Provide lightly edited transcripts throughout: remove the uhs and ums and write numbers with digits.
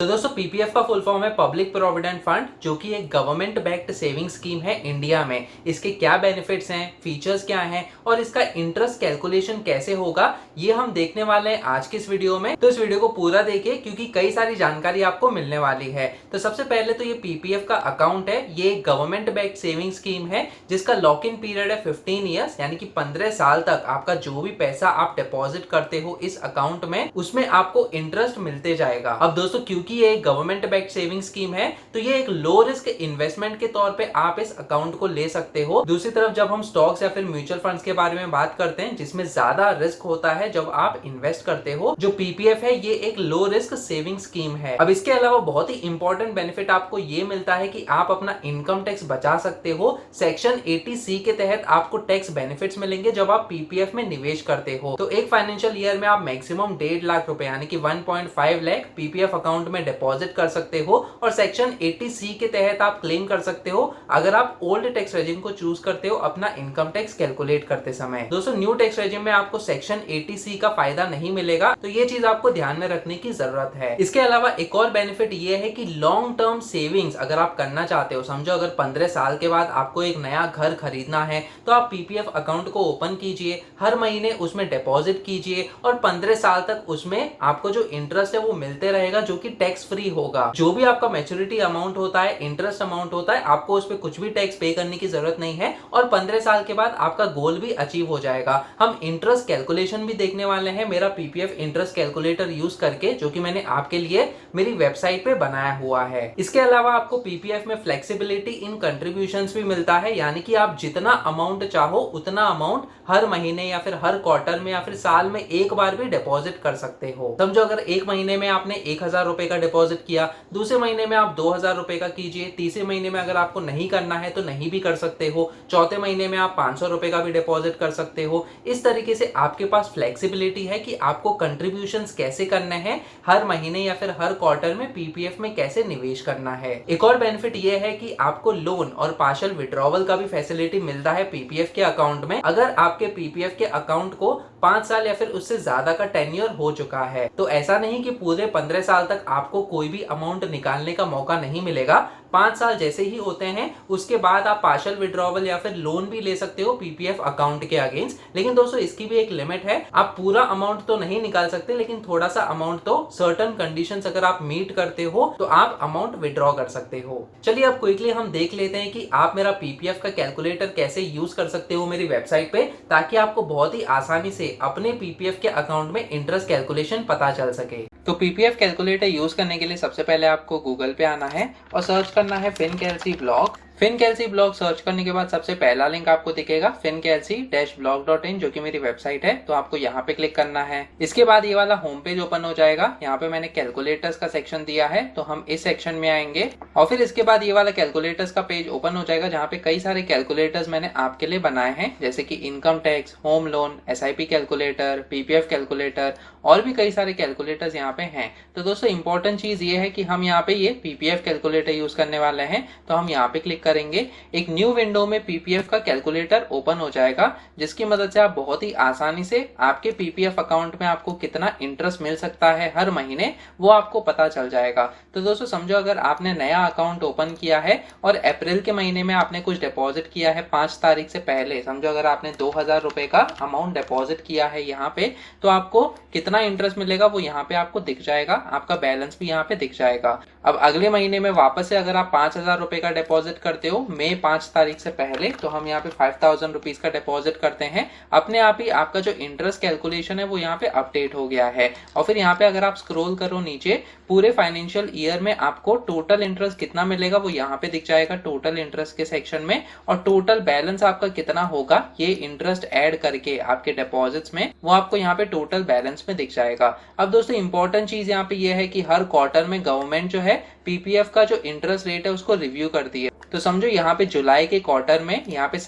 दोस्तों पीपीएफ का full form है पब्लिक प्रोविडेंट फंड, जो कि एक गवर्नमेंट बैक्ड सेविंग स्कीम है इंडिया में। इसके क्या बेनिफिट्स हैं, फीचर्स क्या हैं और इसका इंटरेस्ट कैलकुलेशन कैसे होगा, ये हम देखने वाले हैं आज की इस वीडियो में। तो इस वीडियो को पूरा देखिए क्योंकि कई सारी जानकारी आपको मिलने वाली है। तो सबसे पहले तो ये पीपीएफ का अकाउंट है, ये एक गवर्नमेंट बैक्ड सेविंग स्कीम है जिसका लॉक इन पीरियड है 15 ईयर्स, यानी कि 15 साल तक आपका जो भी पैसा आप डिपॉजिट करते हो इस अकाउंट में, उसमें आपको इंटरेस्ट मिलते जाएगा। अब दोस्तों क्योंकि ये एक गवर्नमेंट बैक्ड सेविंग स्कीम है तो ये एक लो रिस्क इन्वेस्टमेंट के तौर पे आप इस अकाउंट को ले सकते हो। दूसरी तरफ जब हम स्टॉक्स या फिर म्यूचुअल फंड्स के बारे में बात करते हैं जिसमें ज्यादा रिस्क होता है जब आप इन्वेस्ट करते हो, जो पीपीएफ है ये एक लो रिस्क सेविंग स्कीम है। अब इसके अलावा बहुत ही इंपॉर्टेंट बेनिफिट आपको ये मिलता है कि आप अपना इनकम टैक्स बचा सकते हो। सेक्शन 80C के तहत आपको टैक्स बेनिफिट्स मिलेंगे जब आप पीपीएफ में निवेश करते हो। तो एक फाइनेंशियल ईयर में आप मैक्सिमम 1.5 लाख रुपए यानी कि 1.5 लाख पीपीएफ अकाउंट में डिपॉजिट कर सकते हो और सेक्शन 80C के तहत आप क्लेम कर सकते हो अगर आप ओल्ड टैक्स रेजिम को चूज करते हो अपना इनकम टैक्स कैलकुलेट करते समय। दोस्तों न्यू टैक्स रेजिम में आपको सेक्शन 80C का फायदा नहीं मिलेगा, तो ये चीज आपको ध्यान में रखने की जरूरत है। इसके अलावा एक और बेनिफिट ये है कि लॉन्ग टर्म सेविंग्स अगर आप करना चाहते हो, समझो अगर 15 साल के बाद आपको एक नया घर खरीदना है तो आप पीपीएफ अकाउंट को ओपन कीजिए, हर महीने उसमें डिपॉजिट कीजिए और 15 साल तक उसमें आपको जो इंटरेस्ट है वो मिलते रहेगा, जो कि टैक्स फ्री होगा। जो भी आपका मैच्योरिटी अमाउंट होता है, इंटरेस्ट अमाउंट होता है, आपको उस पर कुछ भी टैक्स पे करने की जरूरत नहीं है और 15 साल के बाद आपका गोल भी अचीव हो जाएगा। हम इंटरेस्ट कैलकुलेशन भी देखने वाले हैं मेरा पीपीएफ इंटरेस्ट कैलकुलेटर यूज करके, जो कि मैंने आपके लिए मेरी वेबसाइट पे बनाया हुआ है। इसके अलावा आपको पीपीएफ में फ्लेक्सिबिलिटी इन कंट्रीब्यूशंस भी मिलता है, यानी कि आप जितना अमाउंट चाहो उतना अमाउंट हर महीने या फिर हर क्वार्टर में या फिर साल में एक बार भी डिपॉजिट कर सकते हो। समझो अगर एक महीने में आपने 1000 रुपए का डिपॉजिट किया, दूसरे महीने में आप 2000 रुपए का कीजिए, तीसरे महीने में अगर आपको नहीं करना है तो नहीं भी कर सकते हो, चौथे महीने में आप 500 रुपए का भी डिपॉजिट कर सकते हो। इस तरीके से आपके पास फ्लेक्सिबिलिटी है कि आपको कंट्रीब्यूशंस कैसे करने हैं, हर महीने या फिर हर क्वार्टर में पीपीएफ में कैसे निवेश करना है। एक और बेनिफिट ये है कि आपको लोन और पार्शियल विड्रॉवल का भी फैसिलिटी मिलता है पीपीएफ के अकाउंट में, अगर आपके पीपीएफ के अकाउंट को 5 साल या फिर उससे ज्यादा का टेन्योर हो चुका है। तो ऐसा नहीं कि पूरे 15 साल तक आपको कोई भी अमाउंट निकालने का मौका नहीं मिलेगा। 5 साल जैसे ही होते हैं उसके बाद आप पार्शियल विड्रॉवल या फिर लोन भी ले सकते हो पीपीएफ अकाउंट के अगेंस्ट। लेकिन दोस्तों इसकी भी एक लिमिट है, आप पूरा अमाउंट तो नहीं निकाल सकते, लेकिन थोड़ा सा अमाउंट तो सर्टेन कंडीशंस अगर आप मीट करते हो तो आप अमाउंट विड्रॉ कर सकते हो। चलिए अब क्विकली हम देख लेते हैं कि आप मेरा पीपीएफ का कैलकुलेटर कैसे यूज कर सकते हो मेरी वेबसाइट पे, ताकि आपको बहुत ही आसानी से अपने पीपीएफ के अकाउंट में इंटरेस्ट कैलकुलेशन पता चल सके। तो पीपीएफ कैलकुलेटर यूज करने के लिए सबसे पहले आपको गूगल पे आना है और सर्च करना है फिनकैलसी ब्लॉग। फिनकैलसी ब्लॉग सर्च करने के बाद सबसे पहला लिंक आपको दिखेगा fincalc-blog.in, जो कि मेरी वेबसाइट है। तो आपको यहाँ पे क्लिक करना है। इसके बाद ये वाला होम पेज ओपन हो जाएगा। यहाँ पे मैंने कैलकुलेटर्स का सेक्शन दिया है तो हम इस सेक्शन में आएंगे और फिर इसके बाद ये वाला कैलकुलेटर्स का पेज ओपन हो जाएगा, जहाँ पे कई सारे कैलकुलेटर्स मैंने आपके लिए बनाए हैं, जैसे कि income tax, home loan, SIP calculator, PPF calculator और भी कई सारे कैलकुलेटर्स यहाँ पे हैं। तो दोस्तों इंपॉर्टेंट चीज ये है कि हम यहाँ पे ये पीपीएफ कैलकुलेटर यूज करने वाले हैं। तो हम यहाँ पे क्लिक करेंगे, एक न्यू विंडो में पीपीएफ का कैलकुलेटर ओपन हो जाएगा, जिसकी मदद से आप बहुत ही आसानी से आपके पीपीएफ अकाउंट में आपको कितना इंटरेस्ट मिल सकता है हर महीने वो आपको पता चल जाएगा। तो दोस्तों समझो अगर आपने नया अकाउंट ओपन किया है और अप्रैल के महीने में आपने कुछ डिपॉजिट किया है 5 तारीख से पहले, समझो अगर आपने 2000 रुपए का अमाउंट डिपॉजिट किया है यहाँ पे, तो आपको कितना इंटरेस्ट मिलेगा वो यहाँ पे आपको दिख जाएगा, आपका बैलेंस भी यहाँ पे दिख जाएगा। अब अगले महीने में वापस से अगर आप 5000 रुपए का डिपॉजिट करते हो मई 5 तारीख से पहले, तो हम यहाँ पे 5000 रुपीज का डिपॉजिट करते हैं, अपने आप ही आपका जो इंटरेस्ट कैलकुलेशन है वो यहाँ पे अपडेट हो गया है। और फिर यहाँ पे अगर आप स्क्रॉल करो नीचे, पूरे फाइनेंशियल ईयर में आपको टोटल इंटरेस्ट कितना मिलेगा वो यहाँ पे दिख जाएगा टोटल इंटरेस्ट के सेक्शन में, और टोटल बैलेंस आपका कितना होगा ये इंटरेस्ट ऐड करके आपके डिपॉजिट्स में, वो आपको यहाँ पे टोटल बैलेंस में दिख जाएगा। अब दोस्तों इंपॉर्टेंट चीज यहाँ पे ये है कि हर क्वार्टर में गवर्नमेंट जो है पीपीएफ का जो इंटरेस्ट रेट है उसको रिव्यू करती है। तो समझो यहाँ पे जुलाई के क्वार्टर में यहाँ पे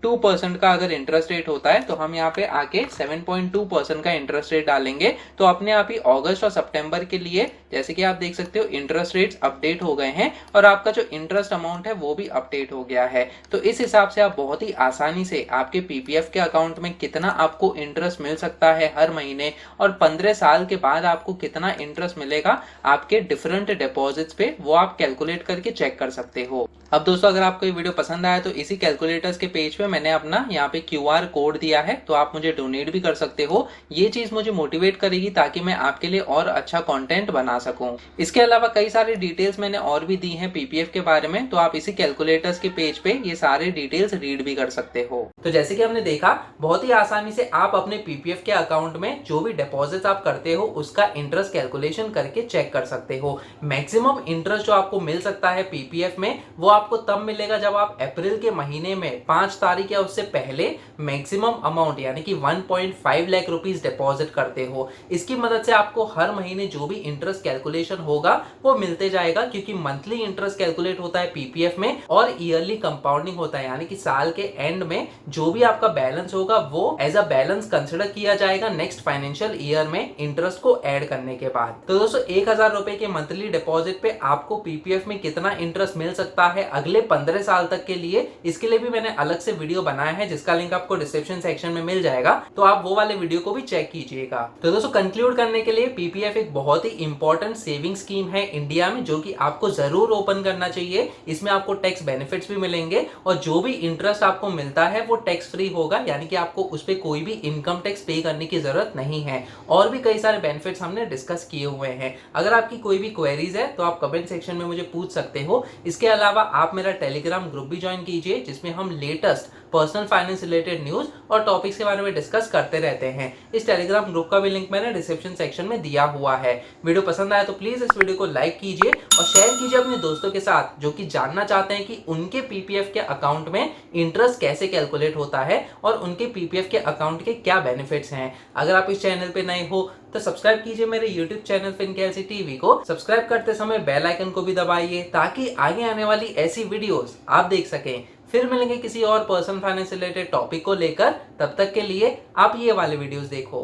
2% का अगर इंटरेस्ट रेट होता है तो हम यहाँ पे आके 7.2% का इंटरेस्ट रेट डालेंगे तो अपने आप ही अगस्त और सितंबर के लिए जैसे कि आप देख सकते हो इंटरेस्ट रेट्स अपडेट हो गए हैं और आपका जो इंटरेस्ट अमाउंट है वो भी अपडेट हो गया है। तो इस हिसाब से आप बहुत ही आसानी से आपके पीपीएफ के अकाउंट में कितना आपको इंटरेस्ट मिल सकता है हर महीने और 15 साल के बाद आपको कितना इंटरेस्ट मिलेगा आपके डिफरेंट डिपॉजिट्स पे, वो आप कैलकुलेट करके चेक कर सकते हो। अब दोस्तों अगर आपको ये वीडियो पसंद आया तो इसी कैलकुलेटर्स के पेज पे मैंने अपना यहाँ पे क्यूआर कोड दिया है, तो आप मुझे डोनेट भी कर सकते हो। ये चीज मुझे मोटिवेट करेगी ताकि मैं आपके लिए और अच्छा कंटेंट बना सकूं। इसके अलावा कई सारी डिटेल्स मैंने और भी दी हैं पीपीएफ के बारे में, तो आप इसी कैलकुलेटर्स के पेज पे ये सारे डिटेल्स रीड भी कर सकते हो। तो जैसे कि हमने देखा बहुत ही आसानी से आप अपने पीपीएफ के अकाउंट में जो भी डिपॉजिट आप करते हो उसका इंटरेस्ट कैलकुलेशन करके चेक कर सकते हो। मैक्सिमम इंटरेस्ट जो आपको मिल सकता है पीपीएफ में वो आपको तब मिलेगा जब आप अप्रैल के महीने में 5 तारीख या उससे पहले मैक्सिमम अमाउंट यानी कि 1.5 लाख रुपीस डिपॉजिट करते हो। इसकी मदद से आपको हर महीने जो भी इंटरेस्ट कैलकुलेशन होगा वो मिलते जाएगा, क्योंकि मंथली इंटरेस्ट कैलकुलेट होता है पीपीएफ में और ईयरली कंपाउंडिंग होता है, यानी कि साल के एंड में जो भी आपका बैलेंस होगा वो एज अ बैलेंस कंसिडर किया जाएगा नेक्स्ट फाइनेंशियल ईयर में इंटरेस्ट को ऐड करने के बाद। तो दोस्तों 1000 रुपए के मंथली डिपॉजिट पे आपको पीपीएफ में कितना इंटरेस्ट मिल सकता है अगले 15 साल तक के लिए, इसके लिए भी मैंने अलग से वीडियो बनाया है जिसका लिंक आपको डिस्क्रिप्शन सेक्शन में मिल जाएगा, तो आप वो वाले वीडियो को भी चेक कीजिएगा। तो दोस्तों कंक्लूड करने के लिए पीपीएफ एक बहुत ही इंपॉर्टेंट सेविंग स्कीम है इंडिया में जो कि आपको जरूर ओपन करना चाहिए। इसमें आपको टैक्स बेनिफिट्स भी मिलेंगे और जो भी इंटरेस्ट आपको मिलता है वो टैक्स फ्री होगा, यानी कि आपको उस पर कोई भी इनकम टैक्स पे करने की जरूरत नहीं है। और भी कई सारे बेनिफिट्स हमने डिस्कस किए हुए हैं। अगर आपकी कोई भी क्वेरीज है तो आप कमेंट सेक्शन में मुझे पूछ सकते हो। इसके अलावा आप मेरा टेलीग्राम ग्रुप भी ज्वाइन कीजिए जिसमें हम latest personal finance related news और टॉपिक्स के बारे में डिस्कस करते रहते हैं। इस टेलीग्राम ग्रुप का भी लिंक मैंने डिस्क्रिप्शन सेक्शन में दिया हुआ है। वीडियो पसंद आया तो प्लीज इस वीडियो को लाइक कीजिए और शेयर कीजिए अपने दोस्तों के साथ जो कि जानना चाहते हैं कि उनके पीपीएफ के अकाउंट में इंटरेस्ट कैसे कैलकुलेट होता है और उनके पीपीएफ के अकाउंट के क्या बेनिफिट्स हैं। अगर आप इस चैनल पे नए हो तो सब्सक्राइब कीजिए मेरे YouTube चैनल फिनकेलसी टीवी को। सब्सक्राइब करते समय बेल आइकन को भी दबाइए ताकि आगे आने वाली ऐसी वीडियोस आप देख सकें। फिर मिलेंगे किसी और पर्सनल फाइनेंस रिलेटेड टॉपिक को लेकर, तब तक के लिए आप ये वाले वीडियोस देखो।